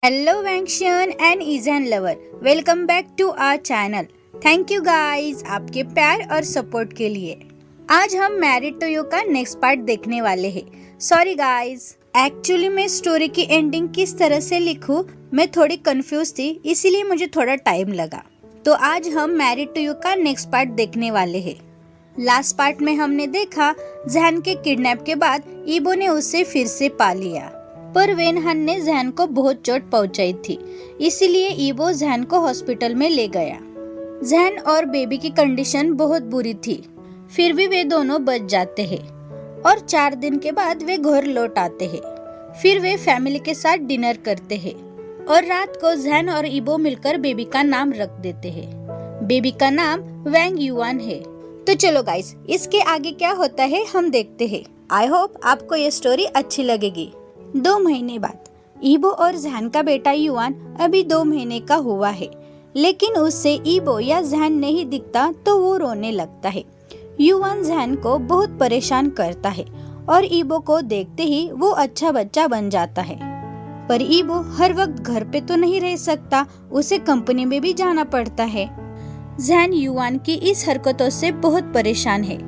Hello Vangshan and Izan lover, welcome back to our channel. Thank you guys आपके प्यार और support के लिए। आज हम मैरिड टू यू का नेक्स्ट पार्ट देखने वाले हैं। सॉरी गाइस, एक्चुअली मैं स्टोरी की एंडिंग किस तरह से लिखूं मैं थोड़ी कंफ्यूज थी, इसीलिए मुझे थोड़ा टाइम लगा। तो आज हम मैरिड टू यू का नेक्स्ट पार्ट देखने वाले हैं। लास्ट पार्ट में हमने देखा जहन के किडनैप के बाद ईबो ने उसे फिर से पा लिया, पर वेनहान ने जहन को बहुत चोट पहुंचाई थी, इसीलिए ईबो जहन को हॉस्पिटल में ले गया। जहन और बेबी की कंडीशन बहुत बुरी थी, फिर भी वे दोनों बच जाते हैं और 4 दिन के बाद वे घर लौट आते हैं। फिर वे फैमिली के साथ डिनर करते हैं और रात को जहन और ईबो मिलकर बेबी का नाम रख देते हैं। बेबी का नाम वैंग युआन है। तो चलो गाइस, इसके आगे क्या होता है हम देखते हैं। आई होप आपको ये स्टोरी अच्छी लगेगी। 2 महीने बाद ईबो और जहन का बेटा युआन अभी 2 महीने का हुआ है, लेकिन उससे ईबो या जहन नहीं दिखता तो वो रोने लगता है। युआन जहन को बहुत परेशान करता है और ईबो को देखते ही वो अच्छा बच्चा बन जाता है। पर ईबो हर वक्त घर पे तो नहीं रह सकता, उसे कंपनी में भी जाना पड़ता है। जहन युआन की इस हरकतों से बहुत परेशान है।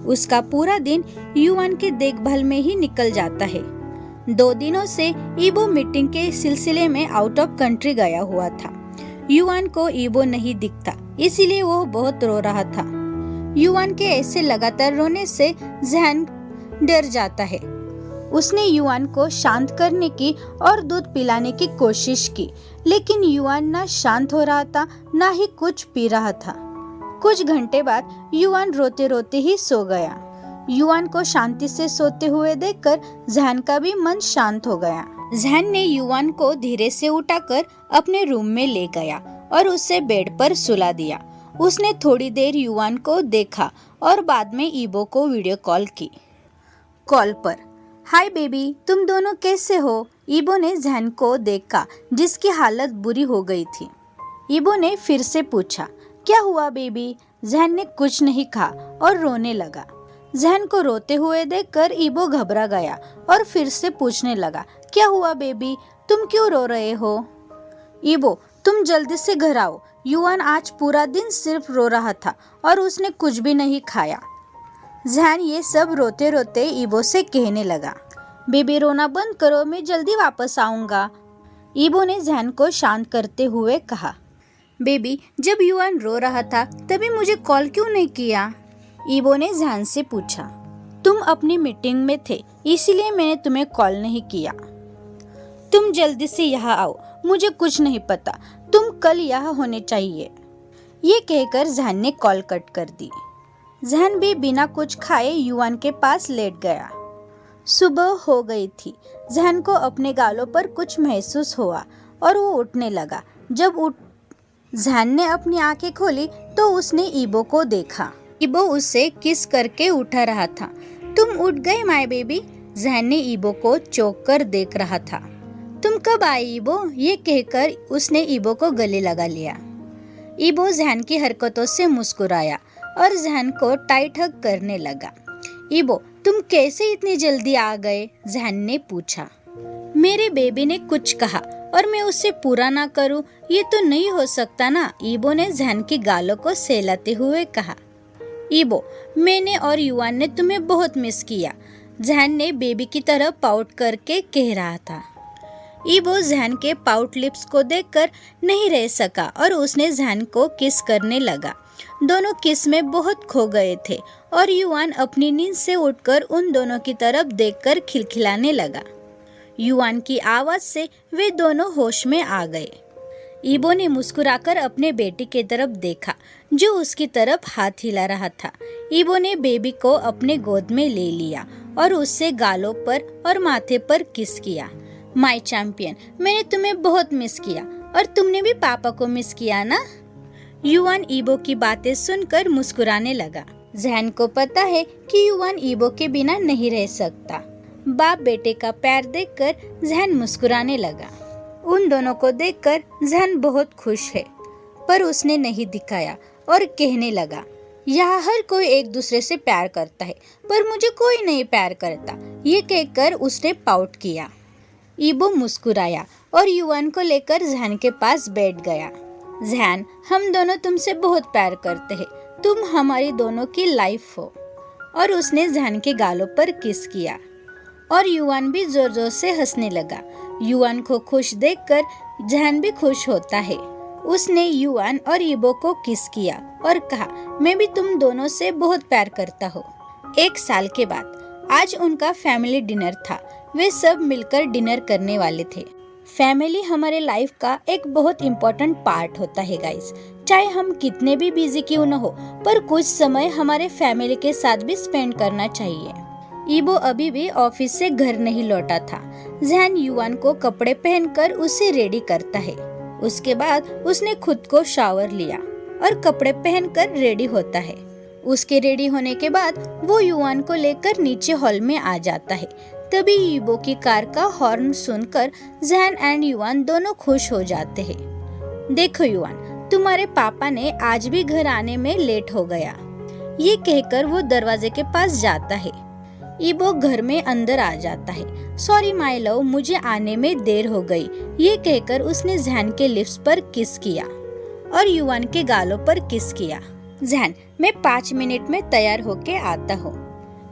उसका पूरा दिन युआन की देखभाल में ही निकल जाता है। 2 दिनों से ईबो मीटिंग के सिलसिले में आउट ऑफ कंट्री गया हुआ था। युआन को ईबो नहीं दिखता, इसीलिए वो बहुत रो रहा था। युआन के ऐसे लगातार रोने से जहन डर जाता है। उसने युआन को शांत करने की और दूध पिलाने की कोशिश की, लेकिन युआन ना शांत हो रहा था ना ही कुछ पी रहा था। कुछ घंटे बाद युआन रोते रोते ही सो गया। युआन को शांति से सोते हुए देखकर जहन का भी मन शांत हो गया। जहन ने युआन को धीरे से उठाकर अपने रूम में ले गया और उसे बेड पर सुला दिया। उसने थोड़ी देर युआन को देखा और बाद में ईबो को वीडियो कॉल की। कॉल पर, हाय बेबी, तुम दोनों कैसे हो? ईबो ने जहन को देखा जिसकी हालत बुरी हो गई थी। ईबो ने फिर से पूछा, क्या हुआ बेबी? जहन ने कुछ नहीं कहा और रोने लगा। जहन को रोते हुए देखकर ईबो घबरा गया और फिर से पूछने लगा, क्या हुआ बेबी, तुम क्यों रो रहे हो? ईबो, तुम जल्दी से घर आओ। युआन आज पूरा दिन सिर्फ रो रहा था और उसने कुछ भी नहीं खाया। जहन ये सब रोते रोते ईबो से कहने लगा, बेबी रोना बंद करो, मैं जल्दी वापस आऊंगा। ईबो ने जहन को शांत करते हुए कहा, बेबी जब युआन रो रहा था तभी मुझे कॉल क्यों नहीं किया? ईबो ने जहन से पूछा, तुम अपनी मीटिंग में थे इसीलिए मैंने तुम्हें कॉल नहीं किया। तुम जल्दी से यहाँ आओ, मुझे कुछ नहीं पता, तुम कल यहाँ होने चाहिए। ये कहकर जहन ने कॉल कट कर दी। जहन भी बिना कुछ खाए युआन के पास लेट गया। सुबह हो गई थी। जहन को अपने गालों पर कुछ महसूस हुआ और वो उठने लगा। जब जहन ने अपनी आंखें खोली तो उसने ईबो को देखा। ईबो उसे किस करके उठा रहा था। तुम उठ गए माय बेबी? जहन ने ईबो को चौंक कर देख रहा था। तुम कब आए ईबो? ये कहकर उसने ईबो को गले लगा लिया। ईबो जहन की हरकतों से मुस्कुराया और जहन को टाइट हग करने लगा। ईबो, तुम कैसे इतनी जल्दी आ गए? जहन ने पूछा। मेरे बेबी ने कुछ कहा और मैं उसे पूरा ना करूं, ये तो नहीं हो सकता ना। ईबो ने जहन की गालों को सहलाते हुए कहा। ईबो, मैंने और युआन ने तुम्हें बहुत मिस किया। जहन ने बेबी की तरह पाउट करके कह रहा था। ईबो जहन के पाउट लिप्स को देखकर नहीं रह सका और उसने जहन को किस करने लगा। दोनों किस में बहुत खो गए थे और युआन अपनी नींद से उठकर उन दोनों की तरफ देखकर खिलखिलाने लगा। युआन की आवाज से वे दोनों होश में आ गए। ईबो ने मुस्कुराकर अपने बेटे की तरफ देखा जो उसकी तरफ हाथ हिला रहा था। ईबो ने बेबी को अपने गोद में ले लिया और उससे गालों पर और माथे पर किस किया। माय चैंपियन, मैंने तुम्हें बहुत मिस किया और तुमने भी पापा को मिस किया ना? युआन ईबो की बातें सुनकर मुस्कुराने लगा। जहन को पता है कि युआन ईबो के बिना नहीं रह सकता। बाप बेटे का प्यार देखकर जहन मुस्कुराने लगा। उन दोनों को देखकर जहन बहुत खुश है, पर उसने नहीं दिखाया और कहने लगा, यहाँ हर कोई एक दूसरे से प्यार करता है पर मुझे कोई नहीं प्यार करता। ये कहकर उसने पाउट किया। ईबो मुस्कुराया और युवान को लेकर जैन के पास बैठ गया। जैन, हम दोनों तुमसे बहुत प्यार करते हैं, तुम हमारी दोनों की लाइफ हो। और उसने जैन के गालों पर किस किया और युवान भी जोर जोर से हंसने लगा। युवान को खुश देखकर जैन भी खुश होता है। उसने युवान और ईबो को किस किया और कहा, मैं भी तुम दोनों से बहुत प्यार करता हूँ। 1 साल के बाद आज उनका फैमिली डिनर था। वे सब मिलकर डिनर करने वाले थे। फैमिली हमारे लाइफ का एक बहुत इम्पोर्टेंट पार्ट होता है गाइस। चाहे हम कितने भी बिजी क्यों न हो, पर कुछ समय हमारे फैमिली के साथ भी स्पेंड करना चाहिए। ईबो अभी भी ऑफिस से घर नहीं लौटा था। जैन युवान को कपड़े पहनकर उसे रेडी करता है। उसके बाद उसने खुद को शावर लिया और कपड़े पहनकर रेडी होता है। उसके रेडी होने के बाद वो युवान को लेकर नीचे हॉल में आ जाता है। तभी ईबो की कार का हॉर्न सुनकर जैन एंड युवान दोनों खुश हो जाते हैं। देखो युवान, तुम्हारे पापा ने आज भी घर आने में लेट हो गया। ये कहकर वो दरवाजे के पास जाता है। ईबो घर में अंदर आ जाता है। सॉरी माय लव, मुझे आने में देर हो गई। ये कहकर उसने जैन के लिप्स पर किस किया और युवान के गालों पर किस किया। जैन, मैं 5 मिनट में तैयार होके आता हूँ,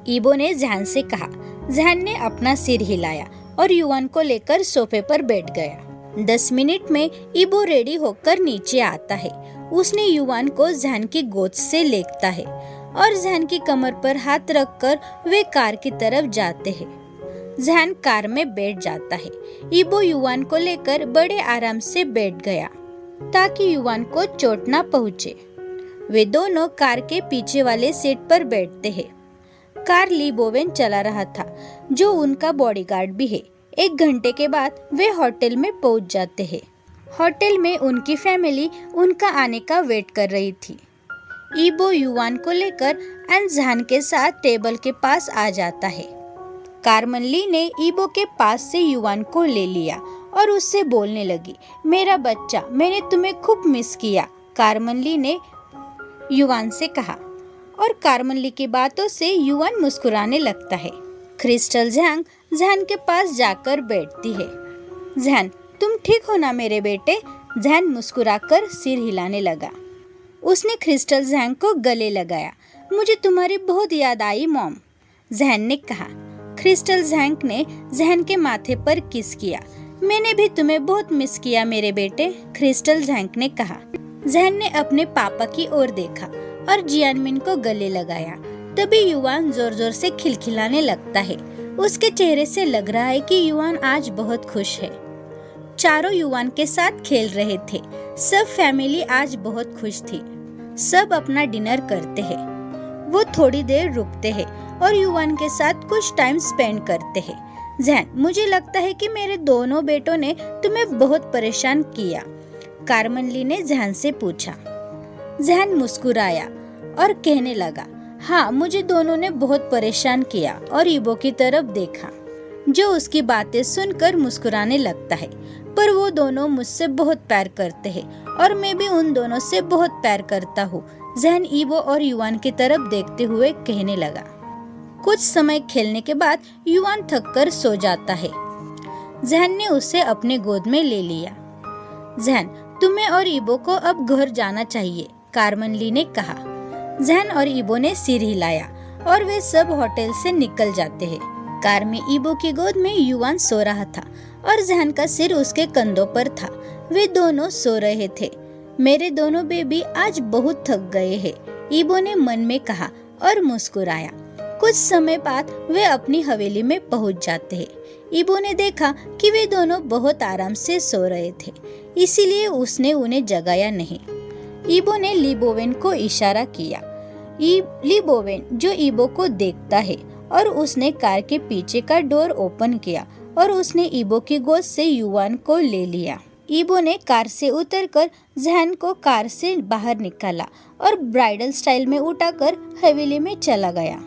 ईबो ने जैन से कहा। जैन ने अपना सिर हिलाया और युवान को लेकर सोफे पर बैठ गया। 10 मिनट में ईबो रेडी होकर नीचे आता है। उसने युवान को जैन की गोद से लेता है और जैन की कमर पर हाथ रखकर वे कार की तरफ जाते हैं। जैन कार में बैठ जाता है। ईबो युवान को लेकर बड़े आराम से बैठ गया ताकि युवान को चोट ना पहुँचे। वे दोनों कार के पीछे वाले सीट पर बैठते हैं। कार ली बोवेन चला रहा था, जो उनका बॉडीगार्ड भी है। 1 घंटे के बाद वे होटल में पहुंच जाते हैं। होटल में उनकी फैमिली उनका आने का वेट कर रही थी। ईबो युवान को लेकर एंड जैन के साथ टेबल के पास आ जाता है। कार्मेन ली ने ईबो के पास से युवान को ले लिया और उससे बोलने लगी, मेरा बच्चा, मैंने तुम्हें खूब मिस किया। कार्मेन ली ने युवान से कहा और कार्मेन ली की बातों से युवान मुस्कुराने लगता है। क्रिस्टल जैंग जैन के पास जाकर बैठती है। जैन, तुम ठीक हो ना मेरे बेटे? जैन मुस्कुराकर सिर हिलाने लगा। उसने क्रिस्टल जैंग को गले लगाया। मुझे तुम्हारी बहुत याद आई मॉम, जैन ने कहा। क्रिस्टल जैंग ने जैन के माथे पर किस किया। मैंने भी तुम्हें बहुत मिस किया मेरे बेटे, क्रिस्टल जैंग ने कहा। जैन ने अपने पापा की ओर देखा और जियानमिन को गले लगाया। तभी युवान जोर जोर से खिलखिलाने लगता है। उसके चेहरे से लग रहा है कि युवान आज बहुत खुश है। चारों युवान के साथ खेल रहे थे। सब फैमिली आज बहुत खुश थी। सब अपना डिनर करते हैं। वो थोड़ी देर रुकते हैं और युवान के साथ कुछ टाइम स्पेंड करते हैं। जैन, मुझे लगता है कि मेरे दोनों बेटों ने तुम्हें बहुत परेशान किया, कार्मेन ली ने जैन से पूछा। जैन मुस्कुराया और कहने लगा, हाँ, मुझे दोनों ने बहुत परेशान किया और ईबो की तरफ देखा, जो उसकी बातें सुनकर मुस्कुराने लगता है। पर वो दोनों मुझसे बहुत प्यार करते हैं और मैं भी उन दोनों से बहुत प्यार करता हूँ, जैन ईबो और युवान की तरफ देखते हुए कहने लगा। कुछ समय खेलने के बाद युवान थककर सो जाता है। जैन ने उसे अपने गोद में ले लिया। जैन, तुम्हें और ईबो को अब घर जाना चाहिए, कार्मेन ली ने कहा। जैन और ईबो ने सिर हिलाया और वे सब होटल से निकल जाते हैं। कार में ईबो की गोद में युवान सो रहा था और जैन का सिर उसके कंधों पर था। वे दोनों सो रहे थे। मेरे दोनों बेबी आज बहुत थक गए हैं, ईबो ने मन में कहा और मुस्कुराया। कुछ समय बाद वे अपनी हवेली में पहुंच जाते हैं। ईबो ने देखा कि वे दोनों बहुत आराम से सो रहे थे, इसीलिए उसने उन्हें जगाया नहीं। ईबो ने ली बोवेन को इशारा किया। ली बोवेन जो ईबो को देखता है और उसने कार के पीछे का डोर ओपन किया और उसने ईबो की गोद से युवान को ले लिया। ईबो ने कार से उतरकर जैन को कार से बाहर निकाला और ब्राइडल स्टाइल में उठाकर हवेली में चला गया।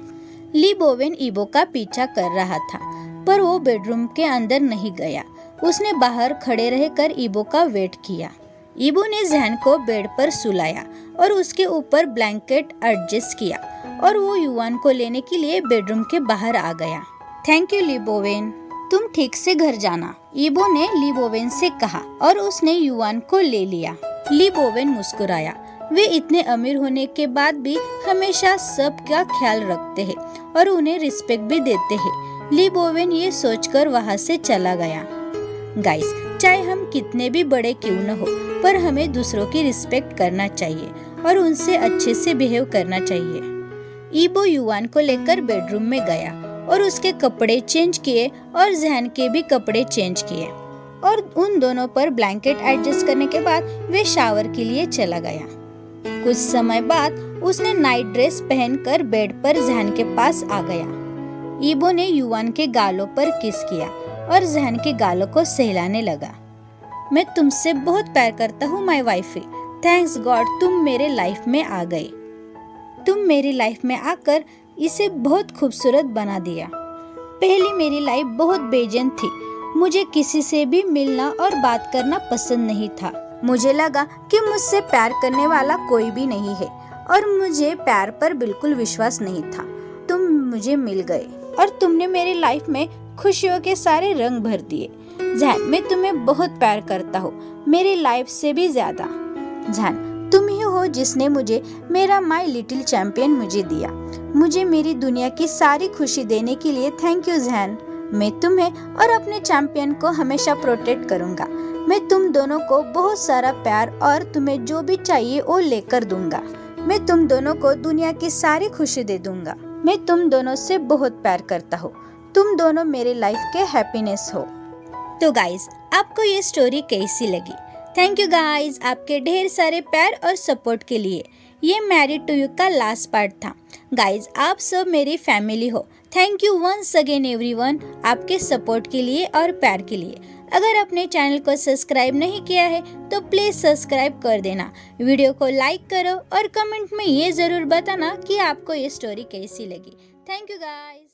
ली बोवेन ईबो का पीछा कर रहा था, पर वो बेडरूम के अंदर नहीं गया। उसने बाहर खड़े रहकर ईबो का वेट किया। ईबो ने जैन को बेड पर सुलाया और उसके ऊपर ब्लैंकेट एडजस्ट किया और वो युवान को लेने के लिए बेडरूम के बाहर आ गया। थैंक यू ली बोवेन, तुम ठीक से घर जाना, ईबो ने ली बोवेन से कहा और उसने युआन को ले लिया। ली बोवेन मुस्कुराया। वे इतने अमीर होने के बाद भी हमेशा सबका ख्याल रखते हैं और उन्हें रिस्पेक्ट भी देते हैं। ली बोवेन ये सोचकर वहाँ से चला गया। गाइस, चाहे हम कितने भी बड़े क्यों न हो, पर हमें दूसरों की रिस्पेक्ट करना चाहिए और उनसे अच्छे से बिहेव करना चाहिए। ईबो युआन को लेकर बेडरूम में गया और उसके कपड़े चेंज किए और जहन के भी कपड़े चेंज किए और उन दोनों पर ब्लैंकेट एडजस्ट करने के बाद वे शावर के लिए चला गया। कुछ समय बाद उसने नाइट ड्रेस पहनकर बेड पर जहन के पास आ गया। ईबो ने युआन के गालों पर किस किया और जहन के गालों को सहलाने लगा। मैं तुमसे बहुत प्यार करता हूँ माय वाइफी। थैंक्स गॉड तुम मेरे लाइफ में आ गए। तुम मेरी लाइफ में आकर इसे बहुत खूबसूरत बना दिया। पहले मेरी लाइफ बहुत बेचैन थी। मुझे किसी से भी मिलना और बात करना पसंद नहीं था। मुझे लगा कि मुझसे प्यार करने वाला कोई भी नहीं है और मुझे प्यार पर बिल्कुल विश्वास नहीं था। तुम मुझे मिल गए और तुमने मेरी लाइफ में खुशियों के सारे रंग भर दिए। जहन, मैं तुम्हें बहुत प्यार करता हूँ, मेरी लाइफ से भी ज्यादा। जहन, तुम ही हो जिसने मुझे मेरा माय लिटिल चैंपियन मुझे दिया। मुझे मेरी दुनिया की सारी खुशी देने के लिए थैंक यू जहन। मैं तुम्हें और अपने चैंपियन को हमेशा प्रोटेक्ट करूंगा। मैं तुम दोनों को बहुत सारा प्यार और तुम्हें जो भी चाहिए वो लेकर दूंगा। मैं तुम दोनों को दुनिया की सारी खुशी दे दूंगा। मैं तुम दोनों से बहुत प्यार करता हूँ। तुम दोनों मेरे लाइफ के हैप्पीनेस हो। तो गाइज, आपको ये स्टोरी कैसी लगी? थैंक यू गाइज आपके ढेर सारे प्यार और सपोर्ट के लिए। ये मैरिड टू यू का लास्ट पार्ट था। गाइज, आप सब मेरी फैमिली हो। Thank you once again everyone आपके सपोर्ट के लिए और प्यार के लिए। अगर अपने चैनल को सब्सक्राइब नहीं किया है तो प्लीज़ सब्सक्राइब कर देना। वीडियो को लाइक करो और कमेंट में ये ज़रूर बताना कि आपको ये स्टोरी कैसी लगी। Thank you guys.